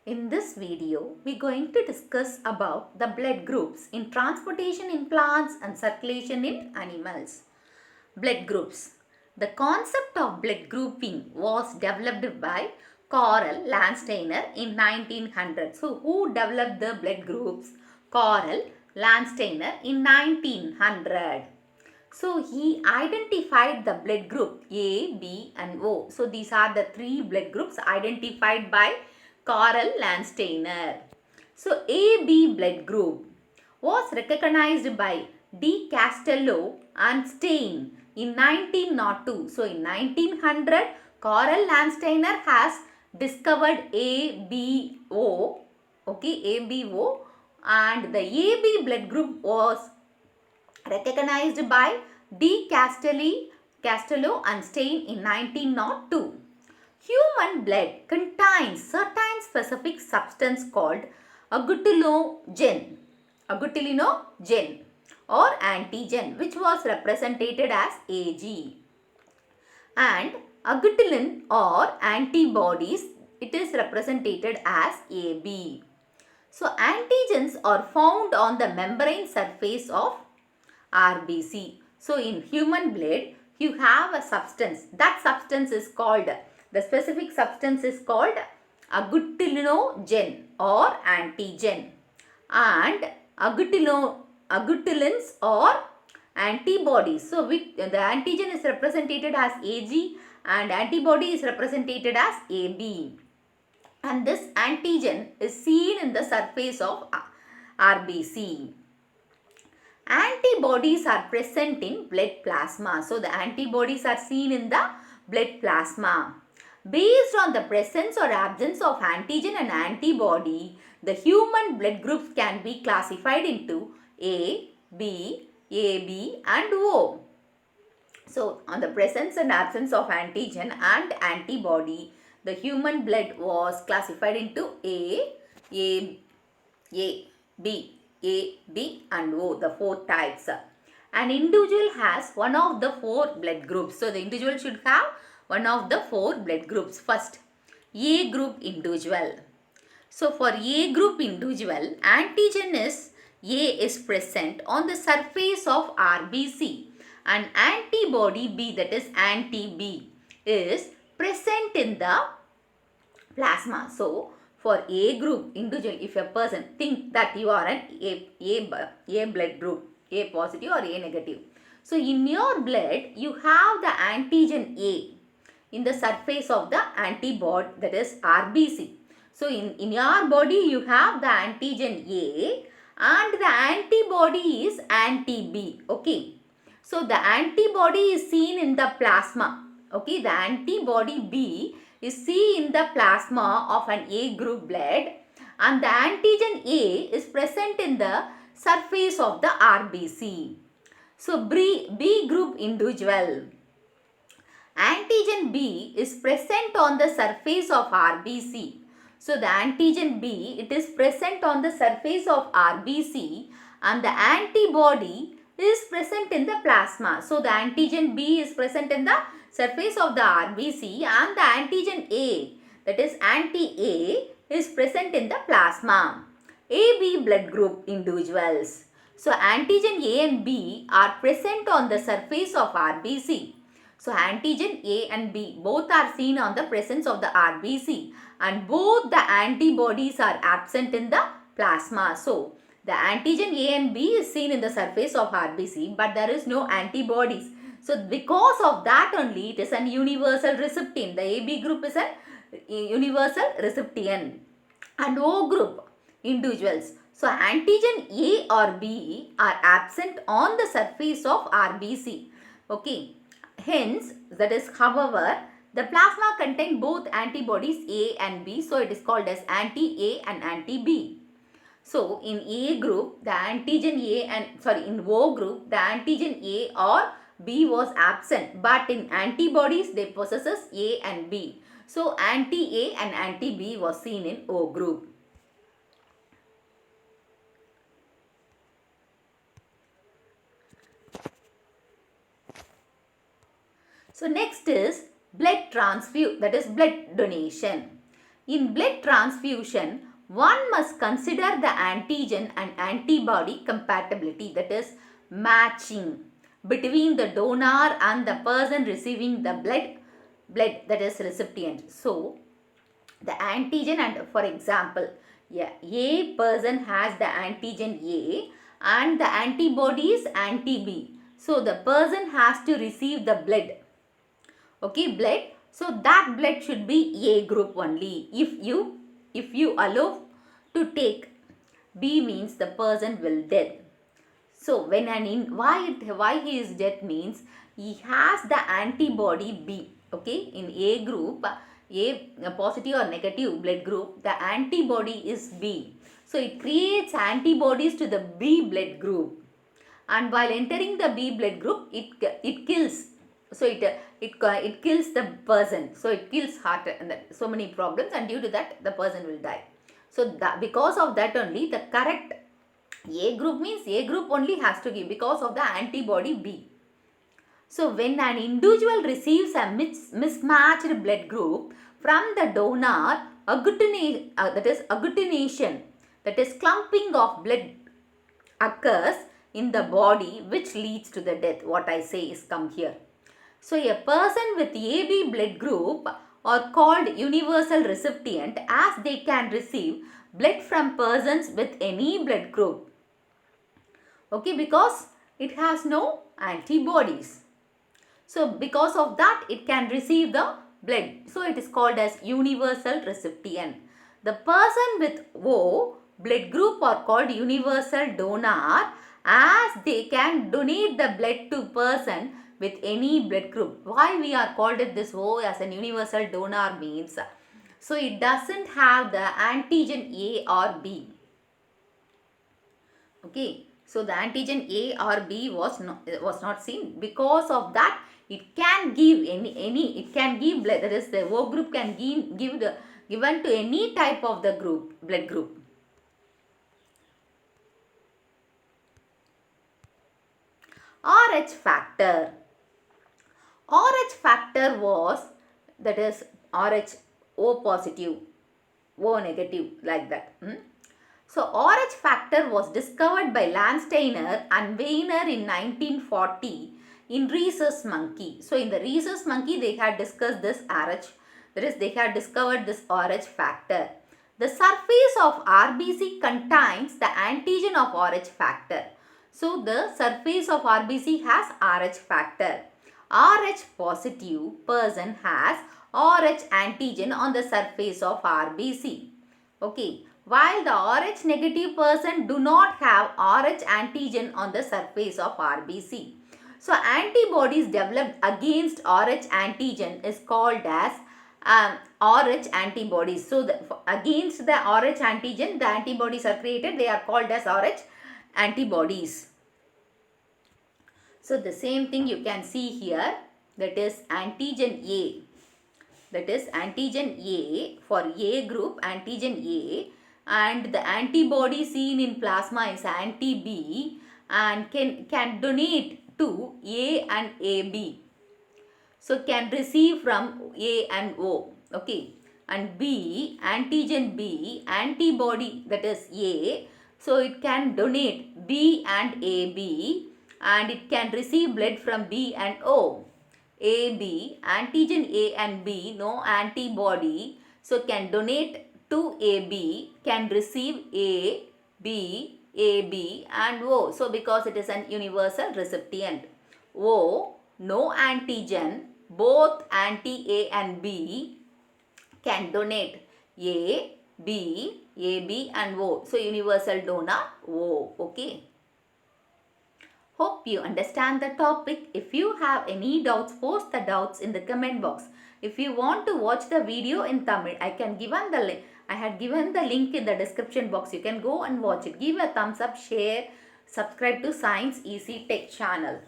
In this video, we're going to discuss about the blood groups in transportation in plants and circulation in animals. Blood groups. The concept of blood grouping was developed by Karl Landsteiner in 1900. So, who developed the blood groups? Karl Landsteiner in 1900. So, he identified the blood group A, B and O. So, these are the three blood groups identified by Karl Landsteiner. So, AB blood group was recognized by De Castello and Stein in 1902. So, in 1900, Karl Landsteiner has discovered ABO, okay, ABO, and the AB blood group was recognized by Castello and Stein in 1902. Human blood contains certain specific substance called agglutinogen or antigen, which was represented as Ag, and agglutinin or antibodies, it is represented as Ab. So antigens are found on the membrane surface of RBC. So in human blood, you have a substance. That substance is called, the specific substance is called agglutinogen or antigen, and agglutinin or antibodies. So the antigen is represented as Ag and antibody is represented as Ab. And this antigen is seen in the surface of RBC. Antibodies are present in blood plasma. So, the antibodies are seen in the blood plasma. Based on the presence or absence of antigen and antibody, the human blood groups can be classified into A, B, AB and O. So, on the presence and absence of antigen and antibody, the human blood was classified into A, B, and O, the four types. An individual has one of the four blood groups. So, the individual should have one of the four blood groups. First, A group individual. So, for A group individual, antigen is A is present on the surface of RBC and antibody B, that is anti-B, is present in the plasma. So, for A group individual, if a person think that you are an A blood group, A positive or A negative. So, in your blood, you have the antigen A in the surface of the antibody, that is RBC. So, in your body, you have the antigen A and the antibody is anti-B. Okay. So, the antibody is seen in the plasma. Okay. The antibody B is seen in the plasma of an A group blood and the antigen A is present in the surface of the RBC. So, B group individual. Antigen B is present on the surface of RBC. So, the antigen B, it is present on the surface of RBC and the antibody is present in the plasma. So, the antigen B is present in the surface of the RBC and the antigen A, that is anti-A, is present in the plasma. AB blood group individuals. So, antigen A and B are present on the surface of RBC. So, antigen A and B both are seen on the presence of the RBC and both the antibodies are absent in the plasma. So, the antigen A and B is seen in the surface of RBC but there is no antibodies. So, because of that only it is an universal recipient. The AB group is a universal recipient. And O group individuals. So, antigen A or B are absent on the surface of RBC. Okay. Hence, that is, however, the plasma contain both antibodies A and B. So, it is called as anti-A and anti-B. So, in A group, the antigen A and, in O group, the antigen A or B was absent. But in antibodies, they possesses A and B. So, anti-A and anti-B was seen in O group. So, next is blood transfusion, that is blood donation. In blood transfusion, one must consider the antigen and antibody compatibility, that is matching between the donor and the person receiving the blood, that is recipient. So, the antigen, and for example, A person has the antigen A and the antibody is anti-B. So, the person has to receive the blood. Okay, blood. So, that blood should be A group only. If you allow to take B, means the person will dead. So, when why he is dead means he has the antibody B. Okay, in A group, a positive or negative blood group, the antibody is B. So, it creates antibodies to the B blood group, and while entering the B blood group, it kills. So, it kills the person. So, it kills heart and so many problems, and due to that the person will die. So, because of that only, the correct A group means A group only has to give because of the antibody B. So, when an individual receives a mismatched blood group from the donor, agglutination, that is clumping of blood occurs in the body, which leads to the death. What I say is come here. So, a person with AB blood group are called universal recipient, as they can receive blood from persons with any blood group. Okay, because it has no antibodies. So, because of that, it can receive the blood. So, it is called as universal recipient. The person with O blood group are called universal donor, as they can donate the blood to person with any blood group. Why we are called it this O as an universal donor means, so it doesn't have the antigen A or B. Okay, so the antigen A or B was not seen. Because of that, it can give it can give blood, that is the O group can given to any type of the blood group. RH factor. RH factor was, that is RH O positive, O negative, like that. So, RH factor was discovered by Landsteiner and Weiner in 1940 in rhesus monkey. So, in the rhesus monkey, they had discussed this RH, that is, they had discovered this RH factor. The surface of RBC contains the antigen of RH factor. So, the surface of RBC has RH factor. RH positive person has RH antigen on the surface of RBC. Okay, while the RH negative person do not have RH antigen on the surface of RBC. So, antibodies developed against RH antigen is called as RH antibodies. So, against the RH antigen, the antibodies are created. They are called as RH antibodies. So, the same thing you can see here, that is antigen A. That is antigen A for A group, antigen A, and the antibody seen in plasma is anti-B and can donate to A and AB. So, can receive from A and O. Okay. And B, antigen B, antibody, that is A. So, it can donate B and AB, and it can receive blood from B and O. AB, antigen A and B, no antibody. So, can donate to AB, can receive A, B, AB and O. So, because it is an universal recipient. O, no antigen, both anti-A and B can donate A, B, AB and O. So, universal donor O. Okay. Hope you understand the topic. If you have any doubts, post the doubts in the comment box. If you want to watch the video in Tamil, I had given the link in the description box. You can go and watch it. Give a thumbs up, share, subscribe to Science Easy Tech channel.